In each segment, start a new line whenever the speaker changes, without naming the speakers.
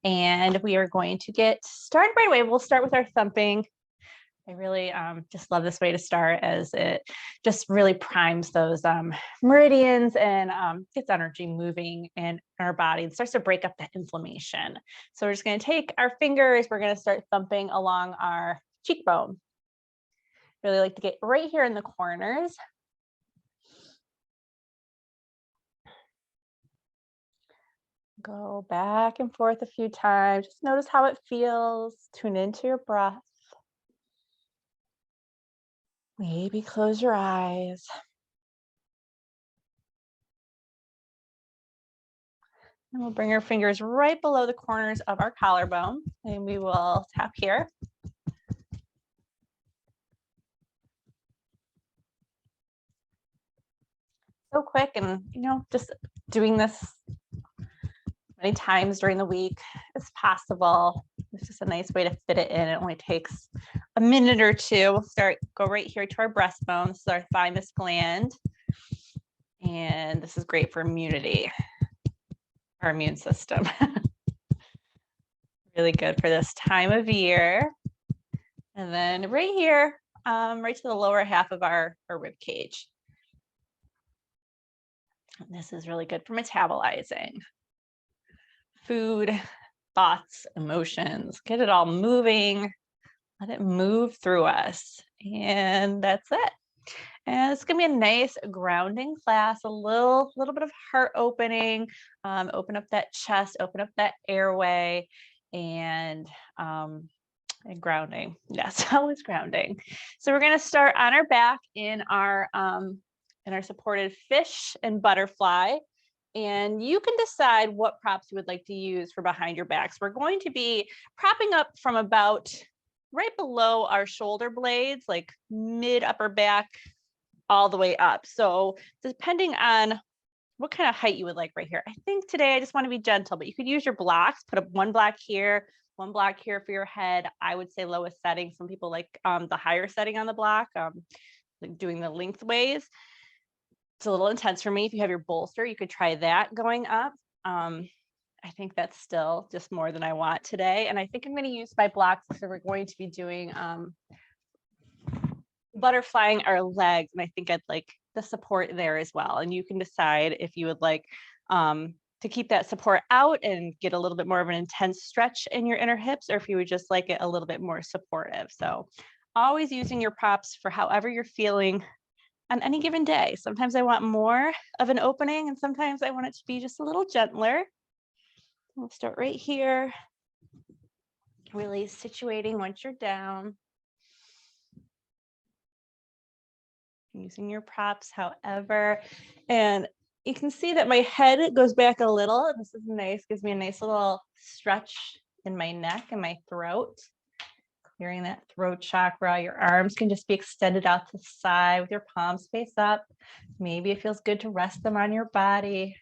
And we are going to get started right away. We'll start with our thumping. I really just love this way to start, as it just really primes those meridians and gets energy moving in our body and starts to break up that inflammation. So we're just going to take our fingers, we're going to start thumping along our cheekbone. Really like to get right here in the corners. Go back and forth a few times. Just notice how it feels. Tune into your breath. Maybe close your eyes. And we'll bring our fingers right below the corners of our collarbone, and we will tap here. So quick, and just doing this many times during the week as possible. It's just a nice way to fit it in. It only takes a minute or two. We'll go right here to our breastbone. This is our thymus gland. And this is great for immunity, our immune system. Really good for this time of year. And then right here, right to the lower half of our rib cage. This is really good for metabolizing food, thoughts, emotions. Get it all moving. Let it move through us. And that's it. And it's gonna be a nice grounding class, a little bit of heart opening, open up that chest, open up that airway, and grounding. Yes, always grounding. So we're gonna start on our back in our supported fish and butterfly. And you can decide what props you would like to use for behind your backs. We're going to be propping up from about right below our shoulder blades, like mid upper back, all the way up. So depending on what kind of height you would like right here. I think today I just want to be gentle, but you could use your blocks, put up one block here, one block here for your head. I would say lowest setting. Some people like the higher setting on the block, like doing the lengthways. It's a little intense for me. If you have your bolster, you could try that going up. I think that's still just more than I want today. And I think I'm going to use my blocks because we're going to be doing butterflying our legs. And I think I'd like the support there as well. And you can decide if you would like to keep that support out and get a little bit more of an intense stretch in your inner hips, or if you would just like it a little bit more supportive. So always using your props for however you're feeling on any given day. Sometimes I want more of an opening, and sometimes I want it to be just a little gentler. We'll start right here. Really situating once you're down. Using your props, however. And you can see that my head goes back a little. This is nice, gives me a nice little stretch in my neck and my throat. Clearing that throat chakra. Your arms can just be extended out to the side with your palms face up. Maybe it feels good to rest them on your body.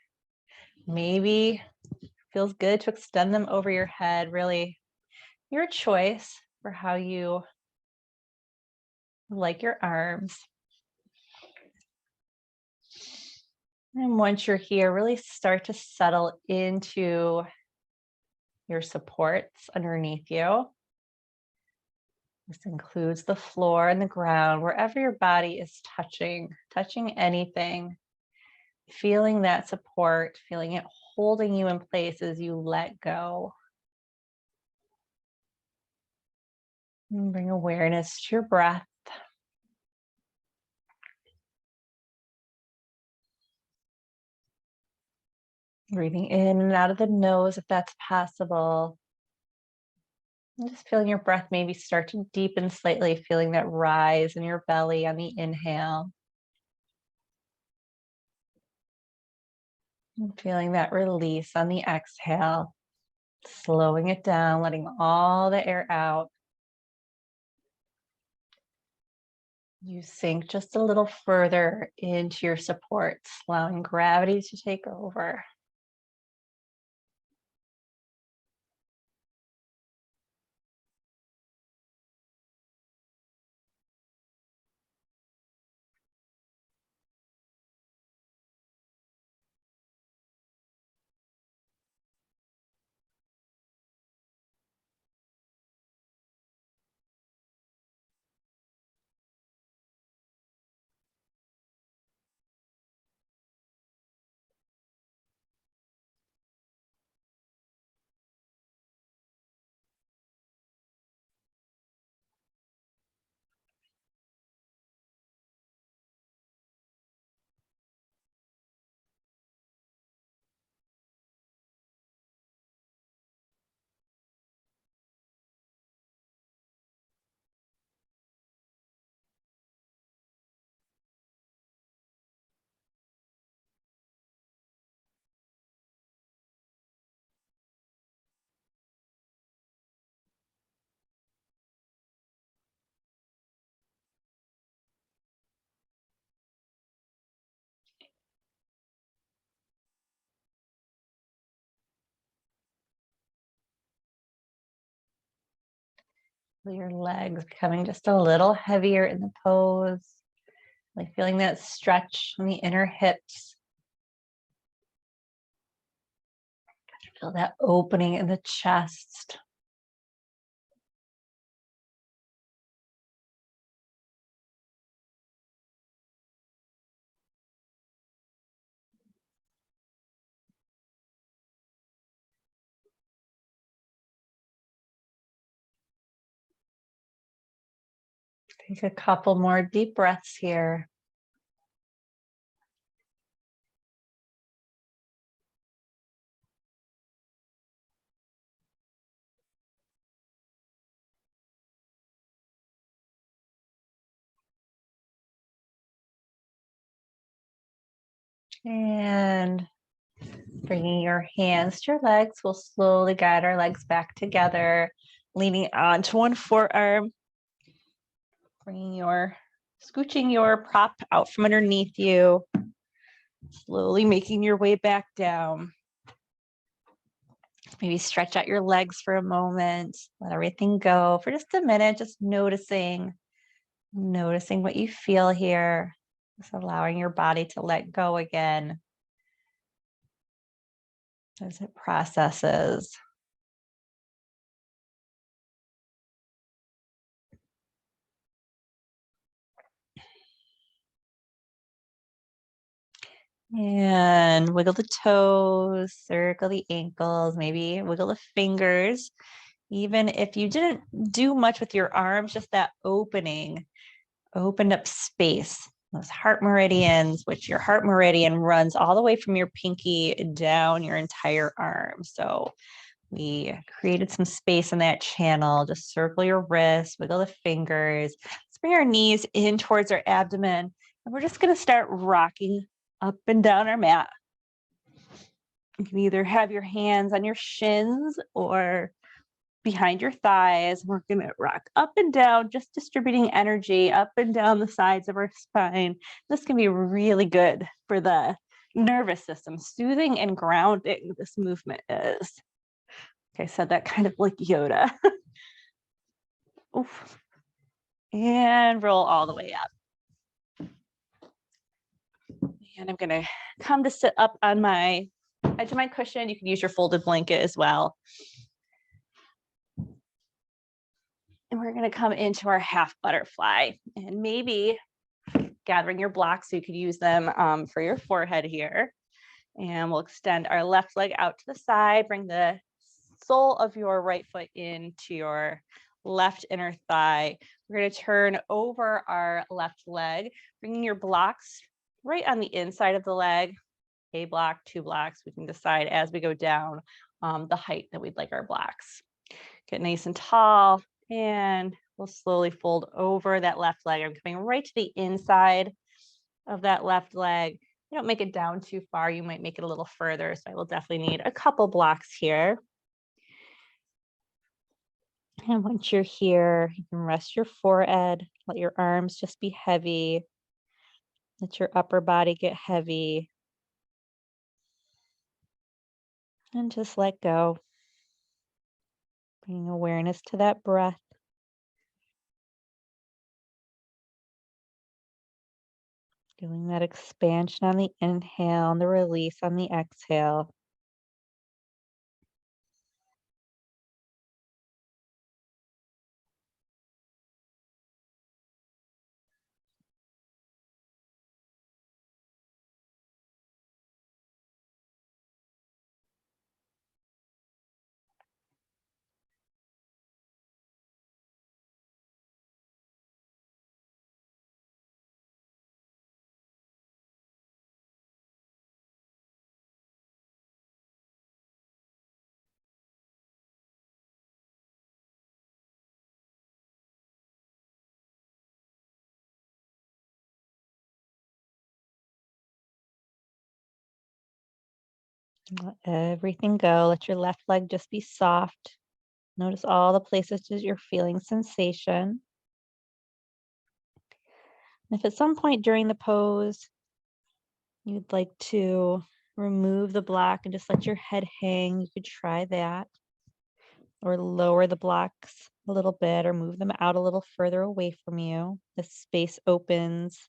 Maybe it feels good to extend them over your head. Really, your choice for how you like your arms. And once you're here, really start to settle into your supports underneath you. This includes the floor and the ground, wherever your body is touching anything, feeling that support, feeling it holding you in place as you let go. And bring awareness to your breath. Breathing in and out of the nose if that's possible. And just feeling your breath maybe start to deepen slightly, feeling that rise in your belly on the inhale. And feeling that release on the exhale. Slowing it down, letting all the air out. You sink just a little further into your supports, allowing gravity to take over. Feel your legs becoming just a little heavier in the pose. Like feeling that stretch in the inner hips. Feel that opening in the chest. Take a couple more deep breaths here. And bringing your hands to your legs, we'll slowly guide our legs back together, leaning onto one forearm, scooching your prop out from underneath you, slowly making your way back down. Maybe stretch out your legs for a moment, let everything go for just a minute, just noticing what you feel here, just allowing your body to let go again as it processes. And wiggle the toes, circle the ankles, maybe wiggle the fingers. Even if you didn't do much with your arms, just that opened up space. Those heart meridians, which your heart meridian runs all the way from your pinky down your entire arm. So we created some space in that channel. Just circle your wrists, wiggle the fingers. Let's bring our knees in towards our abdomen. And we're just going to start rocking up and down our mat. You can either have your hands on your shins or behind your thighs. We're going to rock up and down, just distributing energy up and down the sides of our spine. This can be really good for the nervous system, soothing and grounding. This movement is. Okay, I said that kind of like Yoda. Oof. And roll all the way up. And I'm going to come to sit up on my edge of my cushion. You can use your folded blanket as well. And we're going to come into our half butterfly, and maybe gathering your blocks so you could use them for your forehead here. And we'll extend our left leg out to the side, bring the sole of your right foot into your left inner thigh. We're going to turn over our left leg, bringing your blocks right on the inside of the leg. A block, 2 blocks. We can decide as we go down the height that we'd like our blocks. Get nice and tall, and we'll slowly fold over that left leg. I'm coming right to the inside of that left leg. You don't make it down too far. You might make it a little further. So I will definitely need a couple blocks here. And once you're here, you can rest your forehead, let your arms just be heavy. Let your upper body get heavy. And just let go. Bringing awareness to that breath. Feeling that expansion on the inhale and the release on the exhale. Let everything go. Let your left leg just be soft. Notice all the places that you're feeling sensation. And if at some point during the pose, you'd like to remove the block and just let your head hang, you could try that. or lower the blocks a little bit or move them out a little further away from you. The space opens.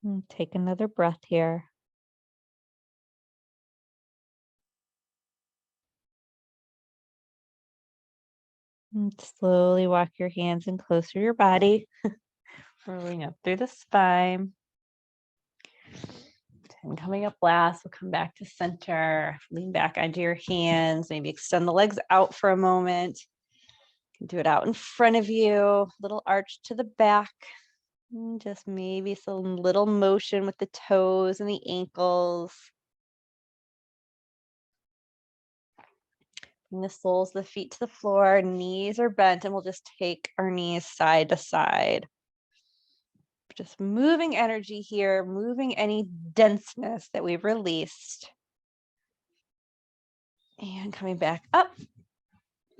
And take another breath here. And slowly walk your hands in closer to your body, rolling up through the spine. And coming up last, we'll come back to center, lean back onto your hands, maybe extend the legs out for a moment. You can do it out in front of you, little arch to the back. And just maybe some little motion with the toes and the ankles. Bring the soles of the feet to the floor, knees are bent, and we'll just take our knees side to side. Just moving energy here, moving any denseness that we've released. And coming back up.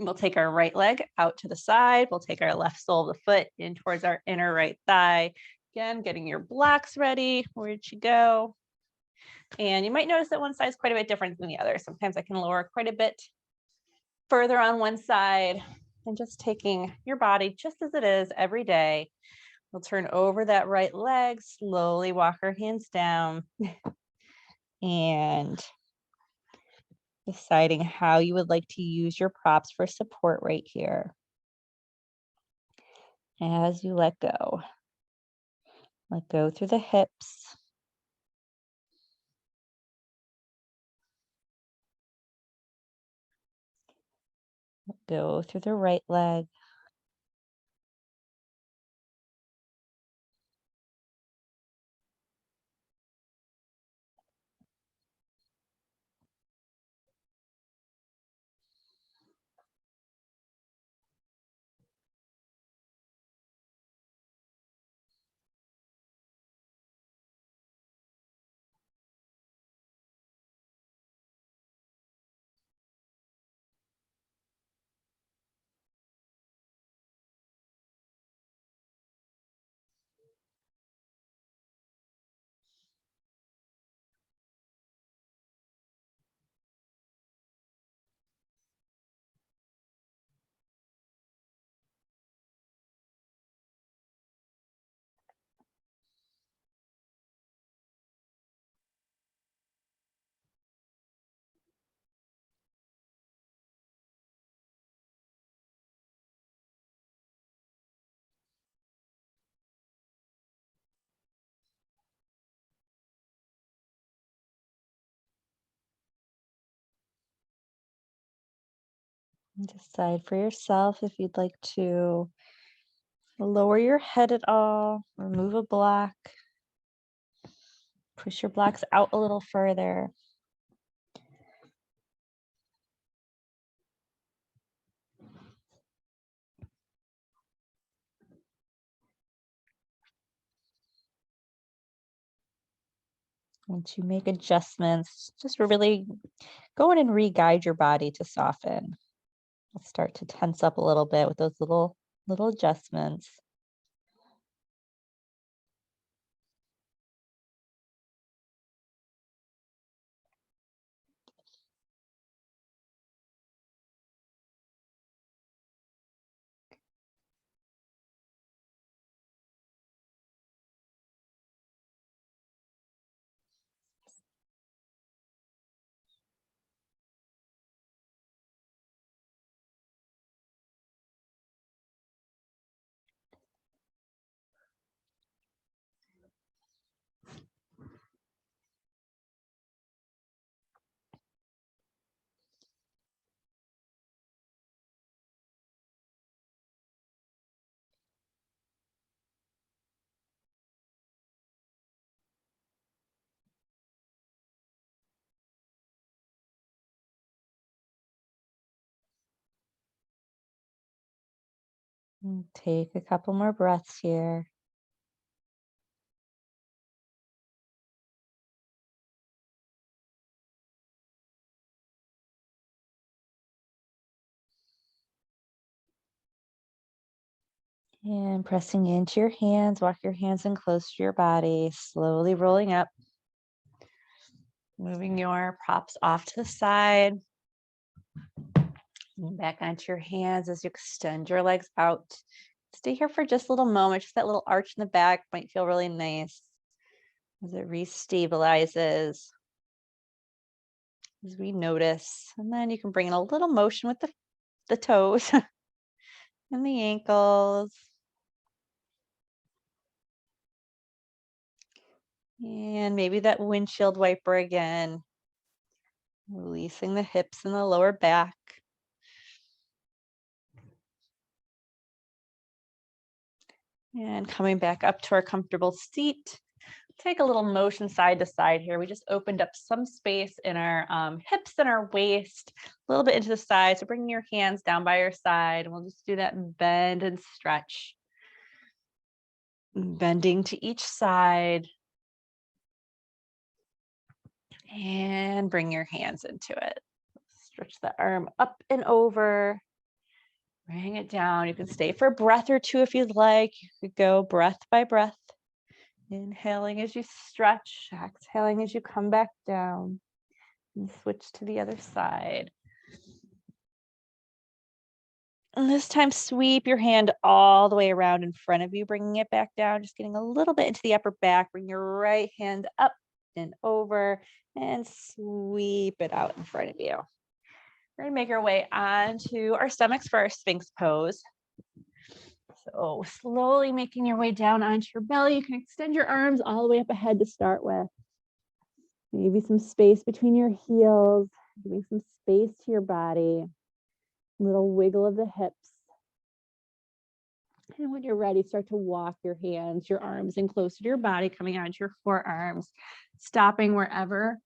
We'll take our right leg out to the side. We'll take our left sole of the foot in towards our inner right thigh. Again, getting your blocks ready. Where'd you go? And you might notice that one side is quite a bit different than the other. Sometimes I can lower quite a bit further on one side, and just taking your body just as it is every day. We'll turn over that right leg, slowly walk our hands down, and deciding how you would like to use your props for support right here. As you let go through the hips. Go through the right leg. And decide for yourself if you'd like to lower your head at all, remove a block, push your blocks out a little further. Once you make adjustments, just really go in and re-guide your body to soften. Let's start to tense up a little bit with those little adjustments. Take a couple more breaths here. And pressing into your hands, walk your hands in close to your body, slowly rolling up. Moving your props off to the side. And back onto your hands as you extend your legs out. Stay here for just a little moment. Just that little arch in the back might feel really nice as it restabilizes, as we notice. And then you can bring in a little motion with the toes and the ankles. And maybe that windshield wiper again. Releasing the hips and the lower back. And coming back up to our comfortable seat. Take a little motion side to side here. We just opened up some space in our hips and our waist, a little bit into the side. So bring your hands down by your side, and we'll just do that bend and stretch. Bending to each side. And bring your hands into it. Stretch the arm up and over. Bring it down. You can stay for a breath or two if you'd like. You could go breath by breath. Inhaling as you stretch, exhaling as you come back down, and switch to the other side. And this time, sweep your hand all the way around in front of you, bringing it back down, just getting a little bit into the upper back. Bring your right hand up and over and sweep it out in front of you. We're going to make our way onto our stomachs for our Sphinx pose. So slowly making your way down onto your belly. You can extend your arms all the way up ahead to start with. Maybe some space between your heels, giving some space to your body. Little wiggle of the hips. And when you're ready, start to walk your hands, your arms in closer to your body, coming onto your forearms, stopping wherever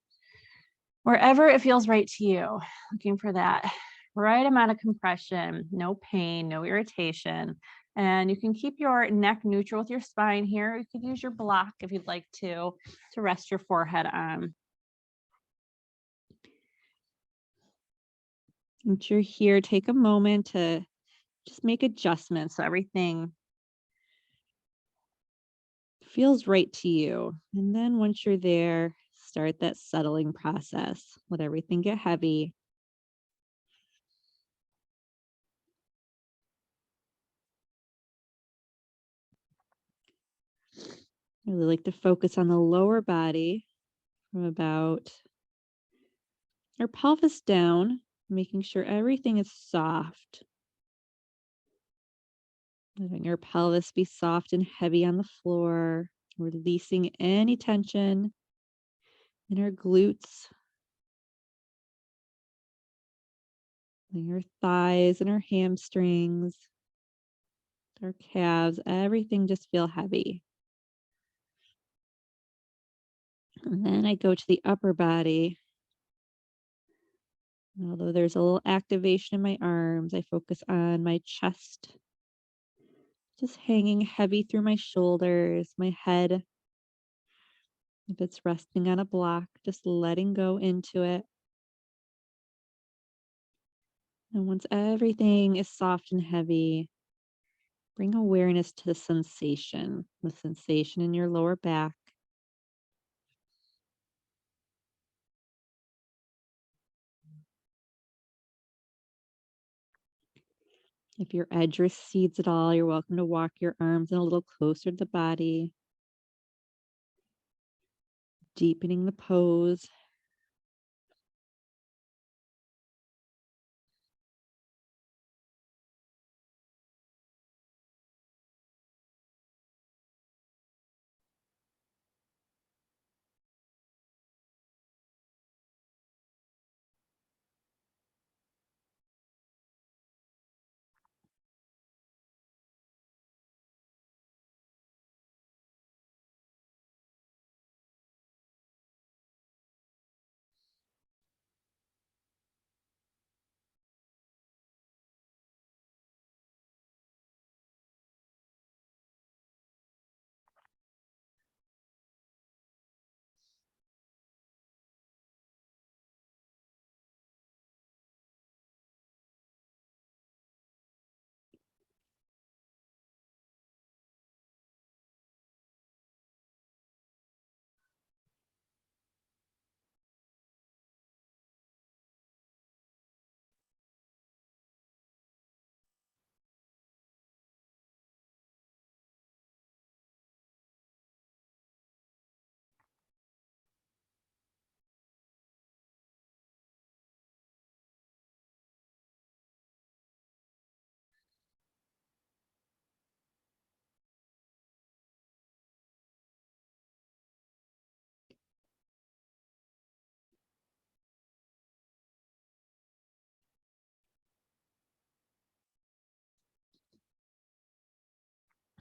it feels right to you. Looking for that right amount of compression, no pain, no irritation. And you can keep your neck neutral with your spine here. You could use your block if you'd like to rest your forehead on. Once you're here, take a moment to just make adjustments so everything feels right to you. And then once you're there, start that settling process. Let everything get heavy. I really like to focus on the lower body from about our pelvis down, making sure everything is soft. Letting your pelvis be soft and heavy on the floor, releasing any tension in our glutes, in our thighs and our hamstrings, our calves, everything just feel heavy. And then I go to the upper body. Although there's a little activation in my arms, I focus on my chest, just hanging heavy through my shoulders, my head. If it's resting on a block, just letting go into it. And once everything is soft and heavy, bring awareness to the sensation in your lower back. If your edge recedes at all, you're welcome to walk your arms in a little closer to the body, deepening the pose.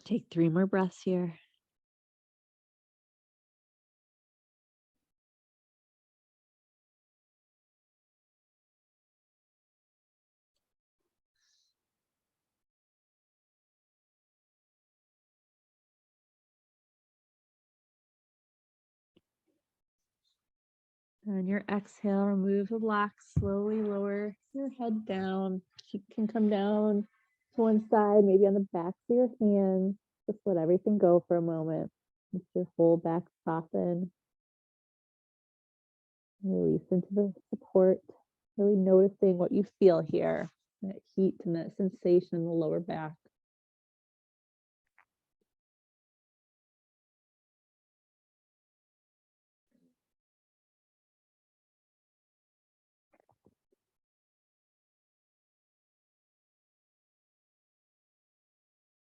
Take 3 more breaths here. On your exhale, remove the blocks, slowly lower your head down. You can come down to one side, maybe on the backs of your hands. Just let everything go for a moment. Let your whole back soften. Release into the support, really noticing what you feel here, that heat and that sensation in the lower back.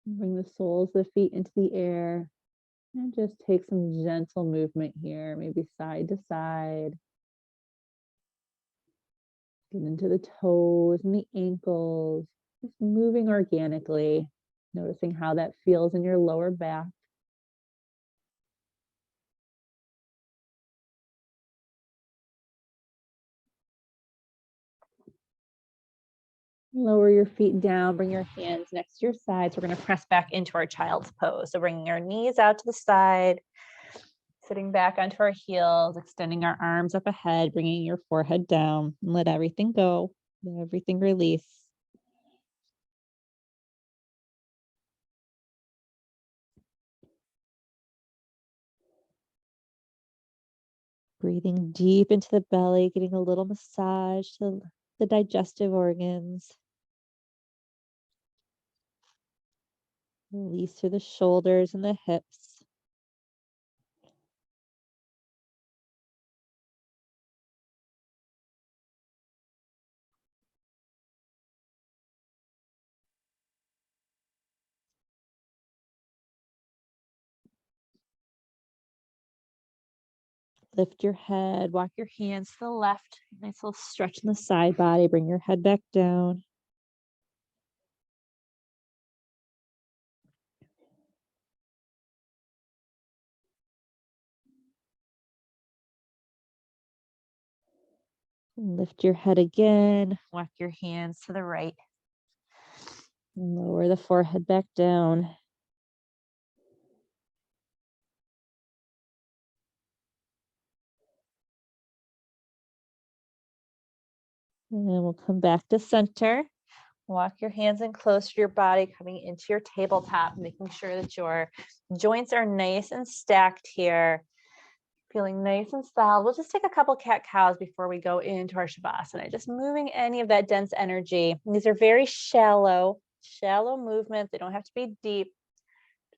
Bring the soles of the feet into the air and just take some gentle movement here, maybe side to side. Get into the toes and the ankles, just moving organically, noticing how that feels in your lower back. Lower your feet down, bring your hands next to your sides. We're going to press back into our child's pose. So bringing our knees out to the side, sitting back onto our heels, extending our arms up ahead, bringing your forehead down, and let everything go, let everything release. Breathing deep into the belly, getting a little massage to the digestive organs. Release through the shoulders and the hips. Lift your head, walk your hands to the left. Nice little stretch in the side body. Bring your head back down. Lift your head again. Walk your hands to the right. Lower the forehead back down. And then we'll come back to center. Walk your hands in close to your body, coming into your tabletop, making sure that your joints are nice and stacked here. Feeling nice and solid. We'll just take a couple cat cows before we go into our Shavasana, just moving any of that dense energy. And these are very shallow movements. They don't have to be deep.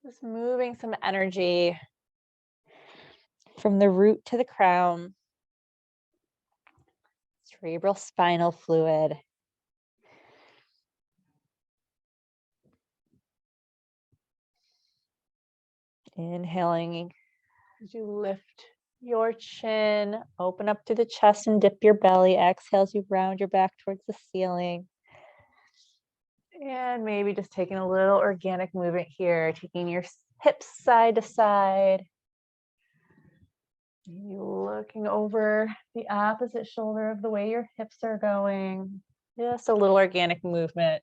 Just moving some energy from the root to the crown. Cerebral spinal fluid. Inhaling as you lift your chin, open up through the chest and dip your belly. Exhale as you round your back towards the ceiling. And maybe just taking a little organic movement here, taking your hips side to side. Maybe looking over the opposite shoulder of the way your hips are going. Just a little organic movement.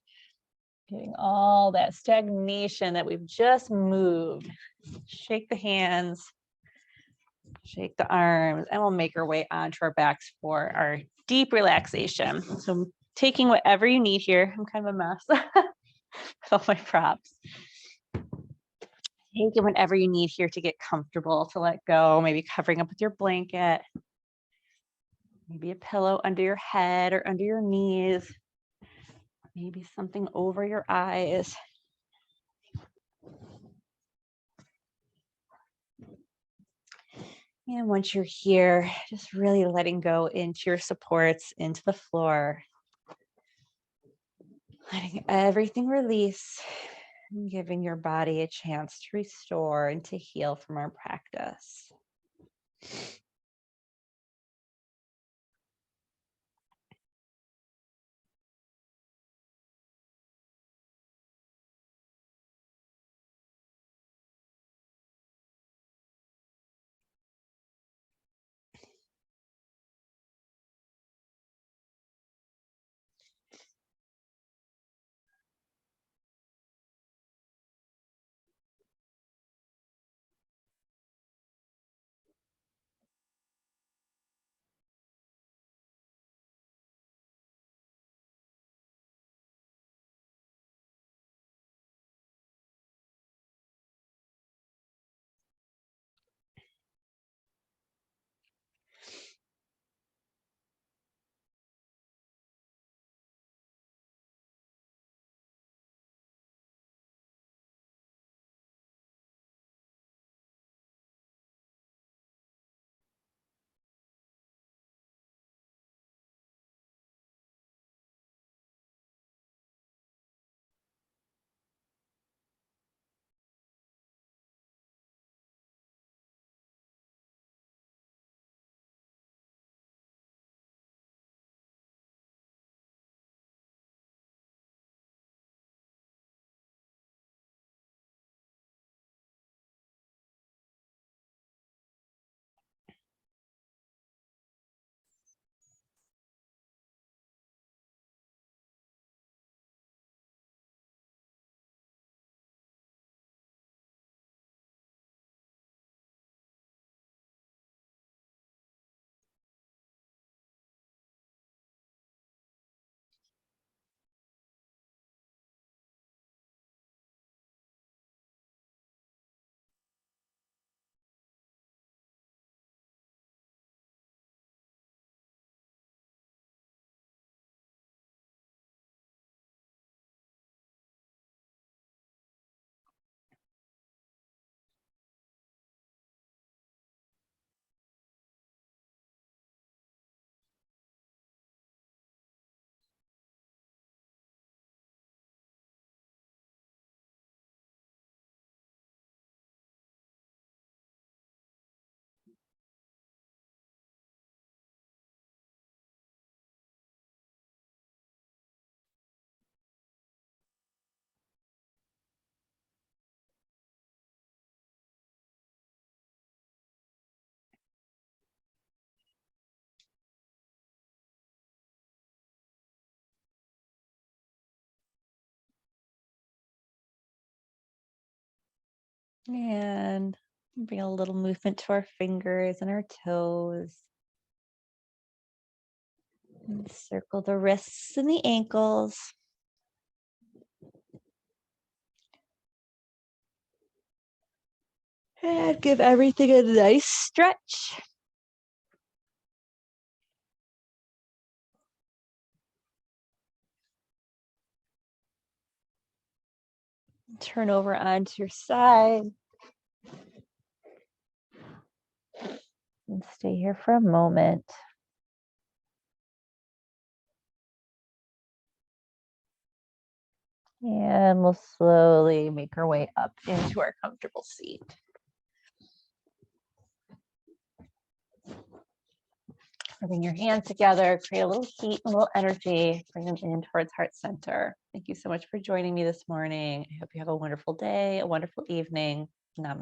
Getting all that stagnation that we've just moved. Shake the hands, shake the arms, and we'll make our way onto our backs for our deep relaxation. So taking whatever you need here. I'm kind of a mess with all my props. Take it whenever you need here to get comfortable, to let go, maybe covering up with your blanket, maybe a pillow under your head or under your knees, maybe something over your eyes. And once you're here, just really letting go into your supports, into the floor, letting everything release, and giving your body a chance to restore and to heal from our practice. And bring a little movement to our fingers and our toes. And circle the wrists and the ankles. And give everything a nice stretch. Turn over onto your side. And stay here for a moment. And we'll slowly make our way up into our comfortable seat. Bring your hands together, create a little heat, a little energy, bring them in towards heart center. Thank you so much for joining me this morning. I hope you have a wonderful day, a wonderful evening. Namaste.